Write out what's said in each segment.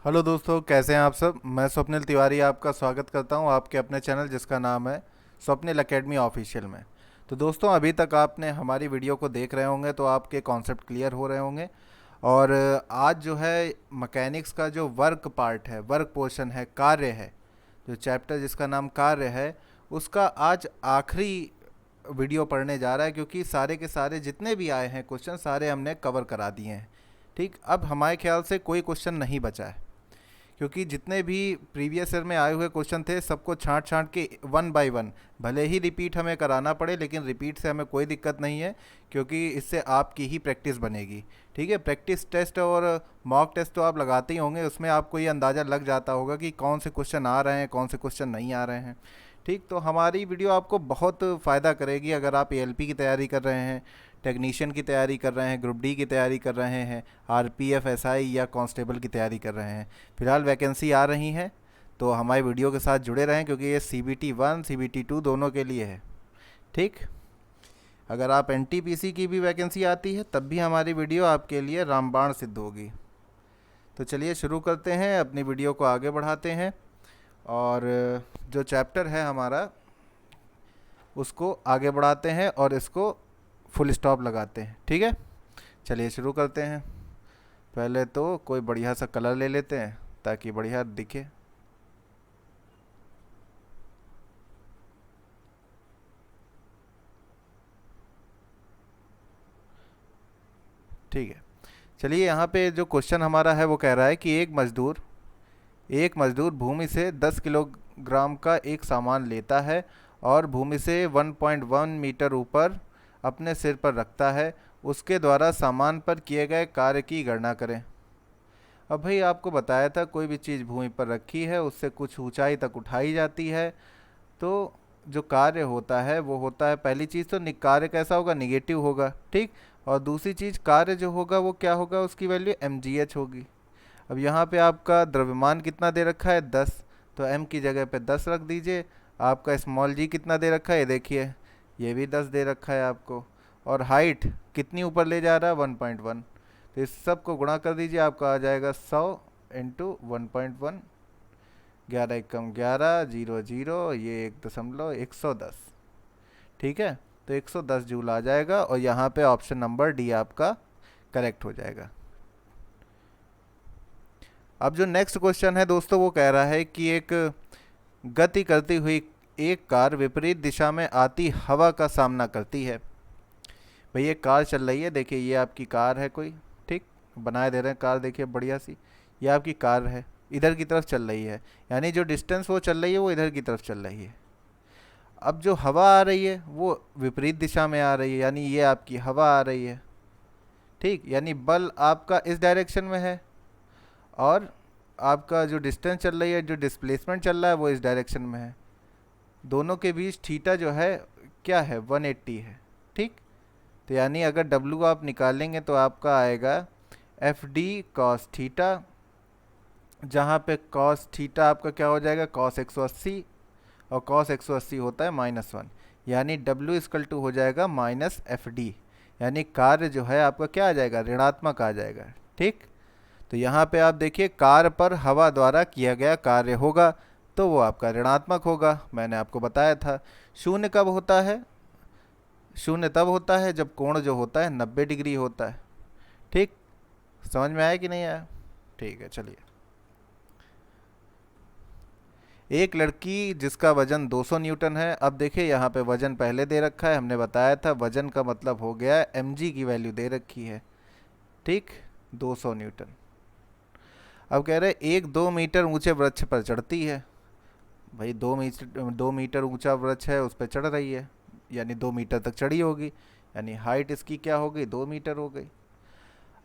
Hello दोस्तों, कैसे हैं आप सब। मैं स्वप्निल तिवारी आपका स्वागत करता हूं आपके अपने चैनल जिसका नाम है स्वप्निल एकेडमी ऑफिशियल में। तो दोस्तों, अभी तक आपने हमारी वीडियो को देख रहे होंगे तो आपके कॉन्सेप्ट क्लियर हो रहे होंगे। और आज जो है मैकेनिक्स का जो वर्क पार्ट है, वर्क पोर्शन है, कार्य है, जो चैप्टर जिसका नाम कार्य है, उसका आज आखिरी वीडियो पढ़ने जा रहा है, क्योंकि सारे के सारे जितने भी आए हैं क्वेश्चन सारे हमने कवर करा दिए हैं। ठीक, अब हमारे ख्याल से कोई क्वेश्चन नहीं बचा है, क्योंकि जितने भी प्रीवियस ईयर में आए हुए क्वेश्चन थे सबको छांट छांट के वन बाय वन, भले ही रिपीट हमें कराना पड़े लेकिन रिपीट से हमें कोई दिक्कत नहीं है, क्योंकि इससे आपकी ही प्रैक्टिस बनेगी। ठीक है, प्रैक्टिस टेस्ट और मॉक टेस्ट तो आप लगाते ही होंगे, उसमें आपको ये अंदाज़ा लग जाता होगा कि कौन से क्वेश्चन आ रहे हैं, कौन से क्वेश्चन नहीं आ रहे हैं। ठीक, तो हमारी वीडियो आपको बहुत फ़ायदा करेगी अगर आप एएलपी की तैयारी कर रहे हैं, टेक्नीशियन की तैयारी कर रहे हैं, ग्रुप डी की तैयारी कर रहे हैं, आरपीएफ एसआई या कांस्टेबल की तैयारी कर रहे हैं। फिलहाल वैकेंसी आ रही हैं, तो हमारी वीडियो के साथ जुड़े रहें, क्योंकि ये CBT 1 CBT 2 दोनों के लिए है। ठीक, अगर आप एनटीपीसी की भी वैकेंसी आती है तब भी हमारी वीडियो आपके लिए रामबाण सिद्ध होगी। तो चलिए शुरू करते हैं, अपनी वीडियो को आगे बढ़ाते हैं और जो चैप्टर है हमारा उसको आगे बढ़ाते हैं और इसको फुल स्टॉप लगाते हैं। ठीक है, चलिए शुरू करते हैं। पहले तो कोई बढ़िया सा कलर ले लेते हैं ताकि बढ़िया दिखे। ठीक है, चलिए यहाँ पे जो क्वेश्चन हमारा है वो कह रहा है कि एक मजदूर भूमि से 10 किलोग्राम का एक सामान लेता है और भूमि से 1.1 मीटर ऊपर अपने सिर पर रखता है। उसके द्वारा सामान पर किए गए कार्य की गणना करें। अब भाई आपको बताया था कोई भी चीज़ भूमि पर रखी है उससे कुछ ऊंचाई तक उठाई जाती है, तो जो कार्य होता है वो होता है, पहली चीज़ तो कार्य कैसा होगा, निगेटिव होगा। ठीक, और दूसरी चीज़ कार्य जो होगा वो क्या होगा, उसकी वैल्यू mgh होगी। अब यहाँ पे आपका द्रव्यमान कितना दे रखा है, 10, तो m की जगह पे 10 रख दीजिए। आपका स्मॉल g कितना दे रखा है, ये देखिए, ये भी 10 दे रखा है आपको। और हाइट कितनी ऊपर ले जा रहा है, 1.1, तो इस सब को गुणा कर दीजिए, आपका आ जाएगा 100 × 1.1, 11 एकम 11, 0 0, ये 1.110। ठीक है, तो 110 जूल आ जाएगा और यहाँ पे ऑप्शन नंबर डी आपका करेक्ट हो जाएगा। अब जो नेक्स्ट क्वेश्चन है दोस्तों वो कह रहा है कि एक गति करती हुई एक कार विपरीत दिशा में आती हवा का सामना करती है। भाई ये कार चल रही है, देखिए ये आपकी कार है कोई। ठीक, बनाए दे रहे हैं कार, देखिए बढ़िया सी, ये आपकी कार है, इधर की तरफ चल रही है, यानी जो डिस्टेंस वो चल रही है वो इधर की तरफ चल रही है। अब जो हवा आ रही है वो विपरीत दिशा में आ रही है, यानी ये आपकी हवा आ रही है। ठीक, यानी बल आपका इस डायरेक्शन में है और आपका जो डिस्टेंस चल रही है, जो डिस्प्लेसमेंट चल रहा है वो इस डायरेक्शन में है। दोनों के बीच थीटा जो है क्या है, 180 है। ठीक, तो यानी अगर डब्लू आप निकालेंगे तो आपका आएगा FD cos थीटा, जहाँ पे cos थीटा आपका क्या हो जाएगा, cos 180, और cos 180 होता है -1, यानी W इक्वल टू हो जाएगा -FD, यानी कार्य जो है आपका क्या आ जाएगा, ऋणात्मक आ जाएगा। ठीक, तो यहाँ पे आप देखिए कार पर हवा द्वारा किया गया कार्य होगा तो वो आपका ऋणात्मक होगा, मैंने आपको बताया था। शून्य कब होता है, शून्य तब होता है जब कोण जो होता है 90 डिग्री होता है। ठीक, समझ में आया कि नहीं आया। ठीक है, चलिए। एक लड़की जिसका वजन 200 न्यूटन है, अब देखिए यहाँ पे वजन पहले दे रखा है, हमने बताया था वजन का मतलब हो गया है mg की वैल्यू दे रखी है। ठीक, 200 न्यूटन। अब कह रहे एक 2 मीटर ऊंचे वृक्ष पर चढ़ती है। भाई 2 मीटर ऊंचा वृक्ष है, उस पर चढ़ रही है, यानी 2 मीटर तक चढ़ी होगी, यानी हाइट इसकी क्या हो गई, 2 मीटर हो गई।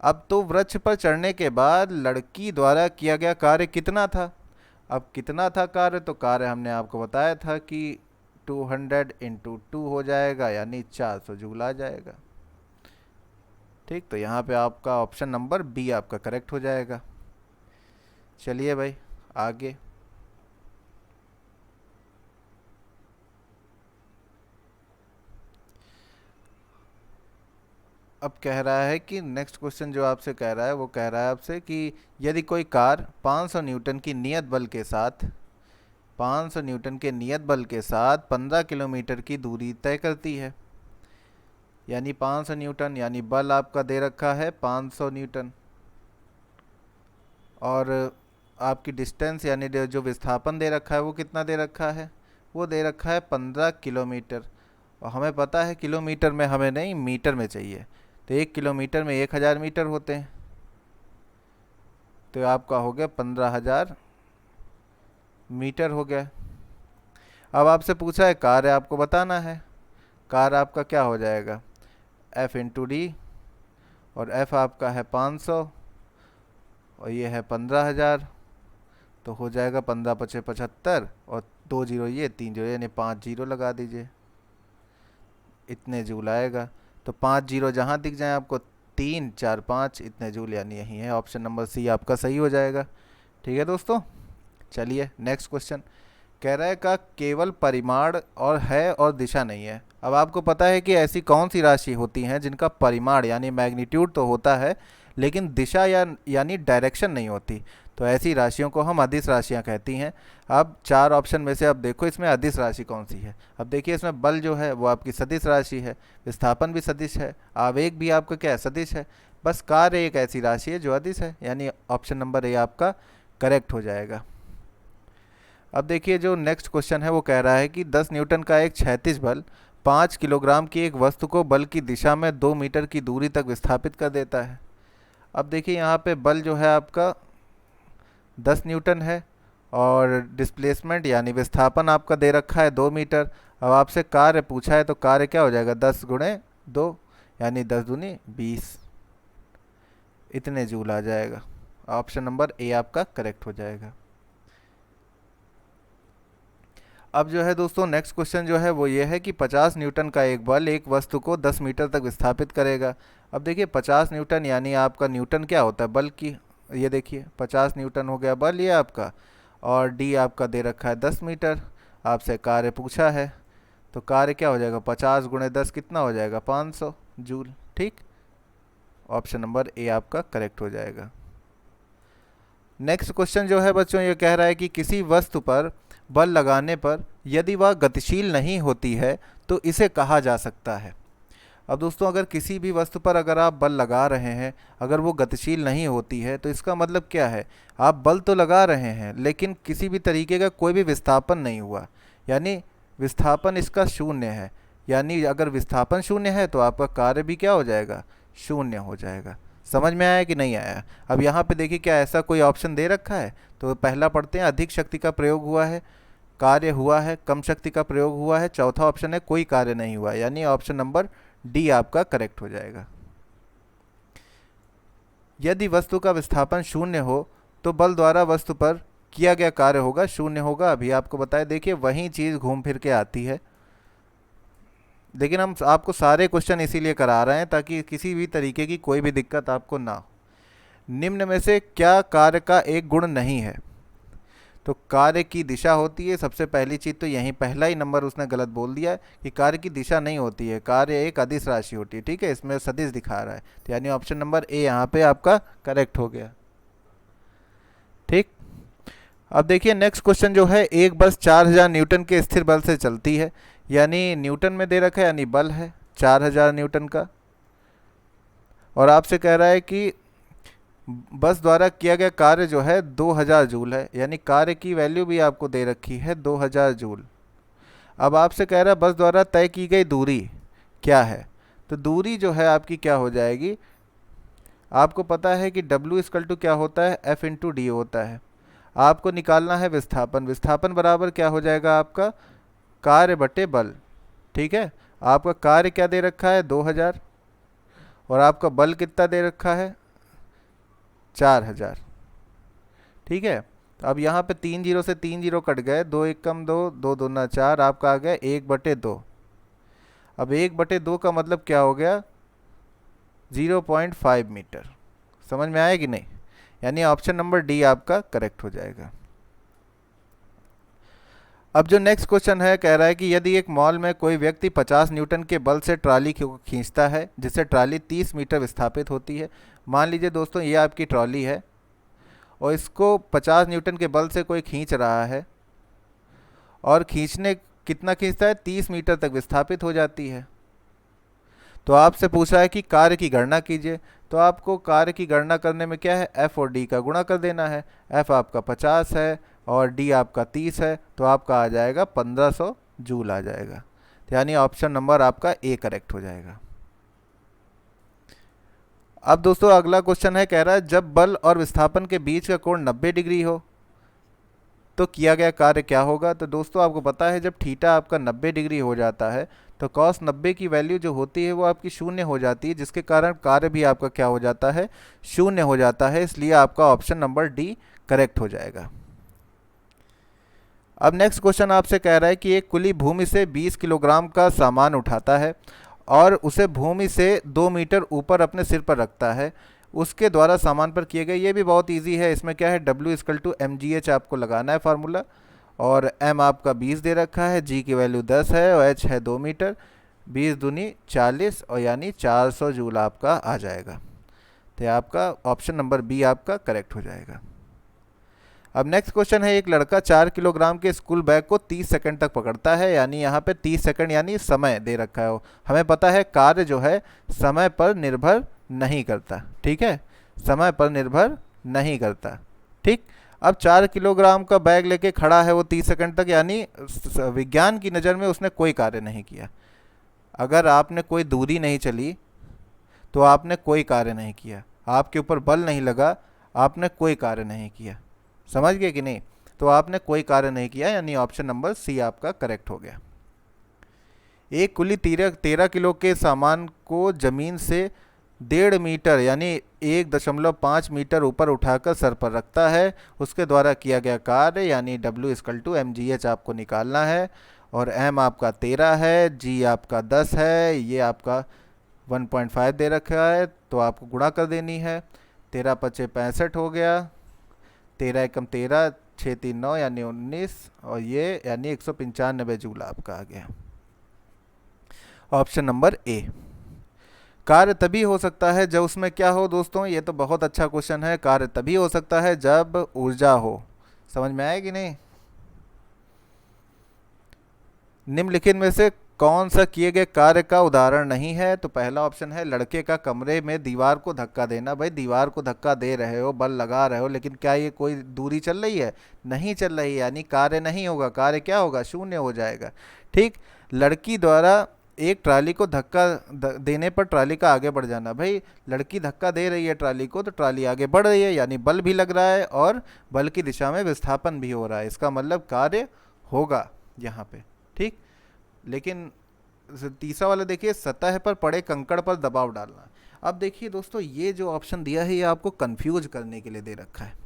अब तो वृक्ष पर चढ़ने के बाद लड़की द्वारा किया गया कार्य कितना था। अब कितना था कार्य, तो कार्य हमने आपको बताया था कि 200 × 2 हो जाएगा, यानी 400 जूल आ जाएगा। ठीक, तो यहाँ पे आपका ऑप्शन नंबर बी आपका करेक्ट हो जाएगा। चलिए भाई आगे। अब कह रहा है कि नेक्स्ट क्वेश्चन जो आपसे कह रहा है वो कह रहा है आपसे कि यदि कोई कार 500 न्यूटन की नियत बल के साथ 500 न्यूटन के नियत बल के साथ 15 किलोमीटर की दूरी तय करती है, यानी 500 न्यूटन, यानी बल आपका दे रखा है 500 न्यूटन, और आपकी डिस्टेंस यानी जो विस्थापन दे रखा है वो कितना दे रखा है, वो दे रखा है 15 किलोमीटर। और हमें पता है किलोमीटर में हमें नहीं, मीटर में चाहिए। तो 1 किलोमीटर में 1000 मीटर होते हैं, तो आपका हो गया 15,000 मीटर हो गया। अब आपसे पूछा है कार्य आपको बताना है। कार्य आपका क्या हो जाएगा, F इंटू डी, और F आपका है 500 और ये है 15,000, तो हो जाएगा 15 पचे 75 और 2 जीरो ये 3 जीरो यानी 5 जीरो लगा दीजिए, इतने जूल आएगा। तो 5 जीरो जहाँ दिख जाए आपको, 3 4 5 इतने जूल, यानी यही है ऑप्शन नंबर सी आपका सही हो जाएगा। ठीक है दोस्तों, चलिए नेक्स्ट क्वेश्चन। कह रहा है का केवल परिमाण और है और दिशा नहीं है। अब आपको पता है कि ऐसी कौन सी राशि होती हैं जिनका परिमाण यानी मैग्नीट्यूड तो होता है लेकिन दिशा यानी डायरेक्शन नहीं होती। तो ऐसी राशियों को हम अदिश राशियां कहती हैं। अब 4 ऑप्शन में से अब देखो इसमें अदिश राशि कौन सी है। अब देखिए इसमें बल जो है वो आपकी सदिश राशि है, विस्थापन भी सदिश है, आवेग भी आपका क्या है, सदिश है। बस कार्य एक ऐसी राशि है जो अदिश है, यानी ऑप्शन नंबर ए आपका करेक्ट हो जाएगा। अब देखिए जो नेक्स्ट क्वेश्चन है वो कह रहा है कि 10 न्यूटन का एक क्षैतिज बल 5 किलोग्राम की एक वस्तु को बल की दिशा में 2 मीटर की दूरी तक विस्थापित कर देता है। अब देखिए यहाँ पे बल जो है आपका 10 न्यूटन है और डिस्प्लेसमेंट यानी विस्थापन आपका दे रखा है 2 मीटर। अब आपसे कार्य पूछा है तो कार्य क्या हो जाएगा, 10 गुणे 2 यानी 10 दूनी 20, इतने जूल आ जाएगा। ऑप्शन नंबर ए आपका करेक्ट हो जाएगा। अब जो है दोस्तों नेक्स्ट क्वेश्चन जो है वो ये है कि 50 न्यूटन का एक बल एक वस्तु को 10 मीटर तक विस्थापित करेगा। अब देखिए 50 न्यूटन यानी आपका न्यूटन क्या होता है, बल की, ये देखिए 50 न्यूटन हो गया बल ये आपका, और डी आपका दे रखा है 10 मीटर। आपसे कार्य पूछा है तो कार्य क्या हो जाएगा, 50 गुणे 10 कितना हो जाएगा, 500 जूल। ठीक, ऑप्शन नंबर ए आपका करेक्ट हो जाएगा। नेक्स्ट क्वेश्चन जो है बच्चों ये कह रहा है कि किसी वस्तु पर बल लगाने पर यदि वह गतिशील नहीं होती है तो इसे कहा जा सकता है। अब दोस्तों अगर किसी भी वस्तु पर अगर आप बल लगा रहे हैं, अगर वो गतिशील नहीं होती है तो इसका मतलब क्या है, आप बल तो लगा रहे हैं लेकिन किसी भी तरीके का कोई भी विस्थापन नहीं हुआ, यानी विस्थापन इसका शून्य है। यानी अगर विस्थापन शून्य है तो आपका कार्य भी क्या हो जाएगा, शून्य हो जाएगा। समझ में आया कि नहीं आया। अब यहाँ पे देखिए क्या ऐसा कोई ऑप्शन दे रखा है, तो पहला पढ़ते हैं, अधिक शक्ति का प्रयोग हुआ है, कार्य हुआ है, कम शक्ति का प्रयोग हुआ है, चौथा ऑप्शन है कोई कार्य नहीं हुआ, यानी ऑप्शन नंबर डी आपका करेक्ट हो जाएगा। यदि वस्तु का विस्थापन शून्य हो तो बल द्वारा वस्तु पर किया गया कार्य होगा शून्य होगा। अभी आपको बताया, देखिए वही चीज़ घूम फिर के आती है, लेकिन हम आपको सारे क्वेश्चन इसीलिए करा रहे हैं ताकि किसी भी तरीके की कोई भी दिक्कत आपको ना हो। निम्न में से क्या कार्य का एक गुण नहीं है, तो कार्य की दिशा होती है। सबसे पहली चीज़ तो यहीं पहला ही नंबर उसने गलत बोल दिया है कि कार्य की दिशा नहीं होती है, कार्य एक अदिश राशि होती है। ठीक है, इसमें सदिश दिखा रहा है, तो यानी ऑप्शन नंबर ए यहाँ पे आपका करेक्ट हो गया। ठीक, अब देखिए नेक्स्ट क्वेश्चन जो है, एक बस 4000 न्यूटन के स्थिर बल से चलती है, यानी न्यूटन में दे रखा है, यानी बल है 4000 न्यूटन का, और आपसे कह रहा है कि बस द्वारा किया गया कार्य जो है 2000 जूल है, यानी कार्य की वैल्यू भी आपको दे रखी है 2000 जूल। अब आपसे कह रहा है बस द्वारा तय की गई दूरी क्या है, तो दूरी जो है आपकी क्या हो जाएगी, आपको पता है कि W इक्वल टू क्या होता है, F इंटू डी होता है। आपको निकालना है विस्थापन, विस्थापन बराबर क्या हो जाएगा आपका, कार्य बटे बल। ठीक है, आपका कार्य क्या दे रखा है 2000 और आपका बल कितना दे रखा है 4000। ठीक है, अब यहाँ पे 3 जीरो से 3 जीरो कट गए, 2 एक कम 2, 2 दूना 4, आपका आ गया 1/2। अब 1/2 का मतलब क्या हो गया, 0.5 मीटर। समझ में आया कि नहीं, यानी ऑप्शन नंबर डी आपका करेक्ट हो जाएगा। अब जो नेक्स्ट क्वेश्चन है, कह रहा है कि यदि एक मॉल में कोई व्यक्ति 50 न्यूटन के बल से ट्रॉली को खींचता है जिससे ट्रॉली 30 मीटर विस्थापित होती है। मान लीजिए दोस्तों ये आपकी ट्रॉली है और इसको 50 न्यूटन के बल से कोई खींच रहा है और खींचने कितना खींचता है, 30 मीटर तक विस्थापित हो जाती है। तो आपसे पूछा है कि कार्य की गणना कीजिए। तो आपको कार्य की गणना करने में क्या है, एफ और डी का गुणा कर देना है। एफ आपका 50 है और डी आपका 30 है, तो आपका आ जाएगा 1500 जूल आ जाएगा। तो यानी ऑप्शन नंबर आपका ए करेक्ट हो जाएगा। अब दोस्तों अगला क्वेश्चन है, कह रहा है जब बल और विस्थापन के बीच का कोण 90 डिग्री हो तो किया गया कार्य क्या होगा। तो दोस्तों आपको पता है जब थीटा आपका 90 डिग्री हो जाता है तो कॉस 90 की वैल्यू जो होती है वो आपकी शून्य हो जाती है, जिसके कारण कार्य भी आपका क्या हो जाता है, शून्य हो जाता है। इसलिए आपका ऑप्शन नंबर डी करेक्ट हो जाएगा। अब नेक्स्ट क्वेश्चन आपसे कह रहा है कि एक कुली भूमि से 20 किलोग्राम का सामान उठाता है और उसे भूमि से 2 मीटर ऊपर अपने सिर पर रखता है। उसके द्वारा सामान पर किए गए, ये भी बहुत इजी है। इसमें क्या है, W=mgh आपको लगाना है फार्मूला, और m आपका 20 दे रखा है, g की वैल्यू 10 है और h है 2 मीटर। 20 दूनी 40 और यानी 400 जूल आपका आ जाएगा। तो आपका ऑप्शन नंबर बी आपका करेक्ट हो जाएगा। अब नेक्स्ट क्वेश्चन है, एक लड़का 4 किलोग्राम के स्कूल बैग को 30 सेकंड तक पकड़ता है। यानी यहाँ पे 30 सेकंड यानी समय दे रखा है। हमें पता है कार्य जो है समय पर निर्भर नहीं करता, ठीक है, समय पर निर्भर नहीं करता। ठीक, अब 4 किलोग्राम का बैग लेके खड़ा है वो 30 सेकंड तक, यानी विज्ञान की नज़र में उसने कोई कार्य नहीं किया। अगर आपने कोई दूरी नहीं चली तो आपने कोई कार्य नहीं किया, आपके ऊपर बल नहीं लगा, आपने कोई कार्य नहीं किया। समझ गए कि नहीं, तो आपने कोई कार्य नहीं किया, यानी ऑप्शन नंबर सी आपका करेक्ट हो गया। एक कुली 13 किलो के सामान को जमीन से 1.5 मीटर यानी 1.5 मीटर ऊपर उठाकर सर पर रखता है। उसके द्वारा किया गया कार्य यानी W=mgh आपको निकालना है, और m आपका 13 है, g आपका 10 है, ये आपका 1.5 दे रखा है, तो आपको गुणा कर देनी है। 13 पचे 65 हो गया, 13 एकम 13, 6 3 9 यानी 19, और ये यानी 195 जूल आपका आ गया। Option number A. कार्य तभी हो सकता है जब उसमें क्या हो दोस्तों, ये तो बहुत अच्छा क्वेश्चन है। कार्य तभी हो सकता है जब ऊर्जा हो। समझ में आया कि नहीं। निम्नलिखित में से कौन सा किए गए कार्य का उदाहरण नहीं है। तो पहला ऑप्शन है लड़के का कमरे में दीवार को धक्का देना। भाई दीवार को धक्का दे रहे हो, बल लगा रहे हो, लेकिन क्या ये कोई दूरी चल रही है, नहीं चल रही है, यानी कार्य नहीं होगा, कार्य क्या होगा, शून्य हो जाएगा। ठीक, लड़की द्वारा एक ट्राली को धक्का देने पर ट्राली का आगे बढ़ जाना। भाई लड़की धक्का दे रही है ट्राली को, तो ट्राली आगे बढ़ रही है, यानी बल भी लग रहा है और बल की दिशा में विस्थापन भी हो रहा है। इसका मतलब कार्य होगा यहाँ पे। ठीक, लेकिन तीसरा वाला देखिए, सतह पर पड़े कंकड़ पर दबाव डालना। अब देखिए दोस्तों, ये जो ऑप्शन दिया है ये आपको कंफ्यूज करने के लिए दे रखा है।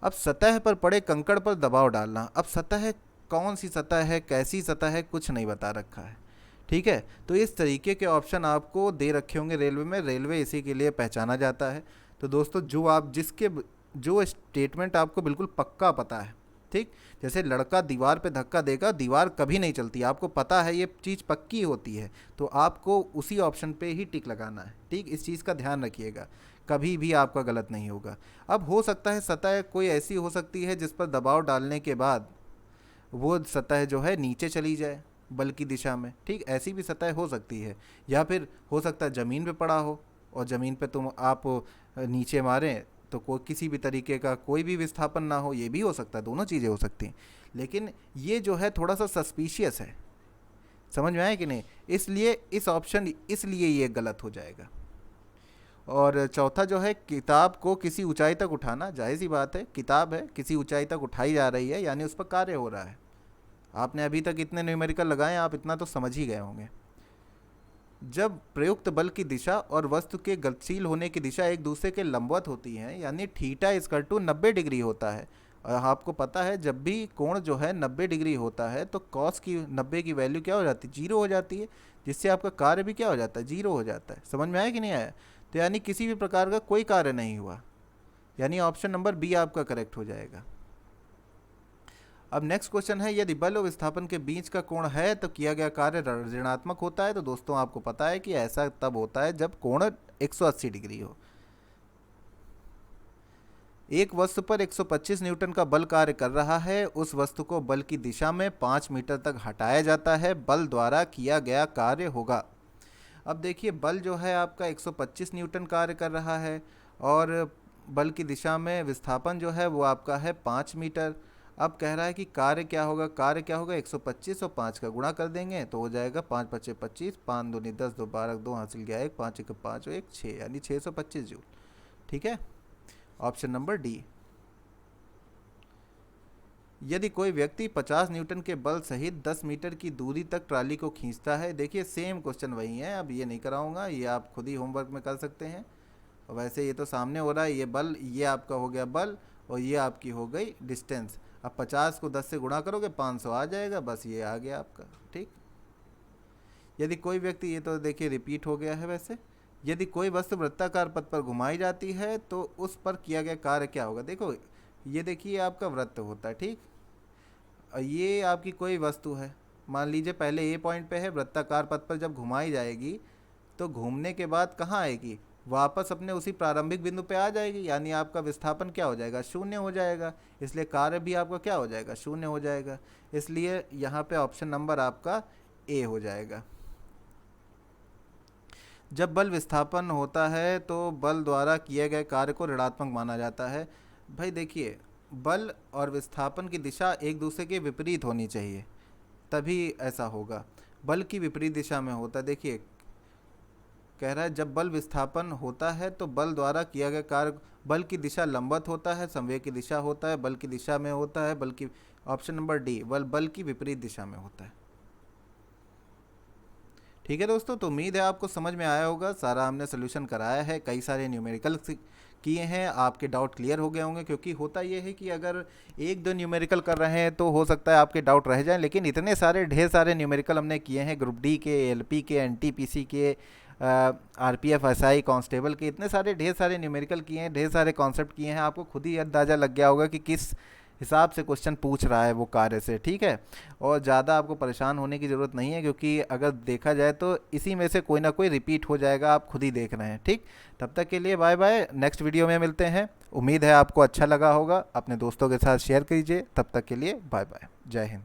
अब सतह पर पड़े कंकड़ पर दबाव डालना, अब सतह कौन सी सतह है, कैसी सतह है, कुछ नहीं बता रखा है। ठीक है, तो इस तरीके के ऑप्शन आपको दे रखे होंगे रेलवे में, रेलवे इसी के लिए पहचाना जाता है। तो दोस्तों जो स्टेटमेंट आपको बिल्कुल पक्का पता है, ठीक, जैसे लड़का दीवार पे धक्का देगा, दीवार कभी नहीं चलती, आपको पता है ये चीज़ पक्की होती है, तो आपको उसी ऑप्शन पे ही टिक लगाना है। ठीक, इस चीज़ का ध्यान रखिएगा, कभी भी आपका गलत नहीं होगा। अब हो सकता है सतह कोई ऐसी हो सकती है जिस पर दबाव डालने के बाद वो सतह जो है नीचे चली जाए बल की दिशा में। ठीक, ऐसी भी सतह हो सकती है, या फिर हो सकता है ज़मीन पे पड़ा हो और ज़मीन पे तुम आप नीचे मारें तो कोई किसी भी तरीके का कोई भी विस्थापन ना हो, ये भी हो सकता है, दोनों चीज़ें हो सकती हैं। लेकिन ये जो है थोड़ा सा सस्पिशियस है, समझ में आया कि नहीं, इसलिए इस ऑप्शन इसलिए ये गलत हो जाएगा। और चौथा जो है, किताब को किसी ऊंचाई तक उठाना, जायज़ ही बात है, किताब है किसी ऊंचाई तक उठाई जा रही है, यानी उस पर कार्य हो रहा है। आपने अभी तक इतने न्यूमेरिकल लगाए, आप इतना तो समझ ही गए होंगे। जब प्रयुक्त बल की दिशा और वस्तु के गतिशील होने की दिशा एक दूसरे के लंबवत होती हैं, यानी θ=90 डिग्री होता है। और आपको पता है जब भी कोण जो है 90 डिग्री होता है तो कॉस की 90 की वैल्यू क्या हो जाती है, 0 हो जाती है, जिससे आपका कार्य भी क्या हो जाता है, 0 हो जाता है। समझ में आया कि नहीं आया। तो यानी किसी भी प्रकार का कोई कार्य नहीं हुआ, यानी ऑप्शन नंबर बी आपका करेक्ट हो जाएगा। अब नेक्स्ट क्वेश्चन है, यदि बल और विस्थापन के बीच का कोण है तो किया गया कार्य ऋणात्मक होता है। तो दोस्तों आपको पता है कि ऐसा तब होता है जब कोण 180 डिग्री हो। एक वस्तु पर 125 न्यूटन का बल कार्य कर रहा है, उस वस्तु को बल की दिशा में 5 मीटर तक हटाया जाता है, बल द्वारा किया गया कार्य होगा। अब देखिए बल जो है आपका 125 न्यूटन कार्य कर रहा है और बल की दिशा में विस्थापन जो है वो आपका है 5 मीटर। अब कह रहा है कि कार्य क्या होगा, कार्य क्या होगा, 125 और 5 का गुणा कर देंगे तो हो जाएगा 5 पच्चे 25, 5 दूनी 10, 2 12, 2 हासिल गया 1, 5 एक 5 और 1 6, यानी 625 जूल। ठीक है, ऑप्शन नंबर डी। यदि कोई व्यक्ति 50 न्यूटन के बल सहित 10 मीटर की दूरी तक ट्राली को खींचता है, देखिए सेम क्वेश्चन वही है, अब ये नहीं कराऊंगा, ये आप खुद ही होमवर्क में कर सकते हैं। वैसे ये तो सामने हो रहा है, ये बल, ये आपका हो गया बल और ये आपकी हो गई डिस्टेंस। अब 50 को 10 से गुणा करोगे 500 आ जाएगा, बस ये आ गया आपका। ठीक, यदि कोई व्यक्ति, ये तो देखिए रिपीट हो गया है वैसे, यदि कोई वस्तु वृत्ताकार पथ पर घुमाई जाती है तो उस पर किया गया कार्य क्या होगा। देखो ये देखिए आपका वृत्त होता है, ठीक, ये आपकी कोई वस्तु है, मान लीजिए पहले ए पॉइंट पे है, वृत्ताकार पथ पर जब घुमाई जाएगी तो घूमने के बाद कहाँ आएगी, वापस अपने उसी प्रारंभिक बिंदु पे आ जाएगी, यानी आपका विस्थापन क्या हो जाएगा, शून्य हो जाएगा, इसलिए कार्य भी आपका क्या हो जाएगा, शून्य हो जाएगा। इसलिए यहाँ पे ऑप्शन नंबर आपका ए हो जाएगा। जब बल विस्थापन होता है तो बल द्वारा किए गए कार्य को ऋणात्मक माना जाता है। भाई देखिए बल और विस्थापन की दिशा एक दूसरे के विपरीत होनी चाहिए, तभी ऐसा होगा। बल की विपरीत दिशा में होता है, देखिए कह रहा है जब बल विस्थापन होता है तो बल द्वारा किया गया कार्य, बल की दिशा लंबवत होता है, संवेग की दिशा होता है, बल की दिशा में होता है, बल की, ऑप्शन नंबर डी, बल की विपरीत दिशा में होता है। ठीक है दोस्तों, तो उम्मीद है आपको समझ में आया होगा, सारा हमने सोल्यूशन कराया है, कई सारे न्यूमेरिकल किए हैं, आपके डाउट क्लियर हो गए होंगे। क्योंकि होता ये है कि अगर एक दो न्यूमेरिकल कर रहे हैं तो हो सकता है आपके डाउट रह जाएं, लेकिन इतने सारे ढेर सारे न्यूमेरिकल हमने किए हैं, ग्रुप डी के, एलपी के, एनटीपीसी के, आरपीएफ, एसआई, कांस्टेबल के, इतने सारे ढेर सारे न्यूमेरिकल किए हैं, ढेर सारे कॉन्सेप्ट किए हैं, आपको खुद ही अंदाज़ा लग गया होगा कि किस हिसाब से क्वेश्चन पूछ रहा है वो कार्य से। ठीक है, और ज़्यादा आपको परेशान होने की ज़रूरत नहीं है, क्योंकि अगर देखा जाए तो इसी में से कोई ना कोई रिपीट हो जाएगा, आप खुद ही देख रहे हैं। ठीक, तब तक के लिए बाय बाय, नेक्स्ट वीडियो में मिलते हैं। उम्मीद है आपको अच्छा लगा होगा, अपने दोस्तों के साथ शेयर कीजिए। तब तक के लिए बाय बाय, जय हिंद।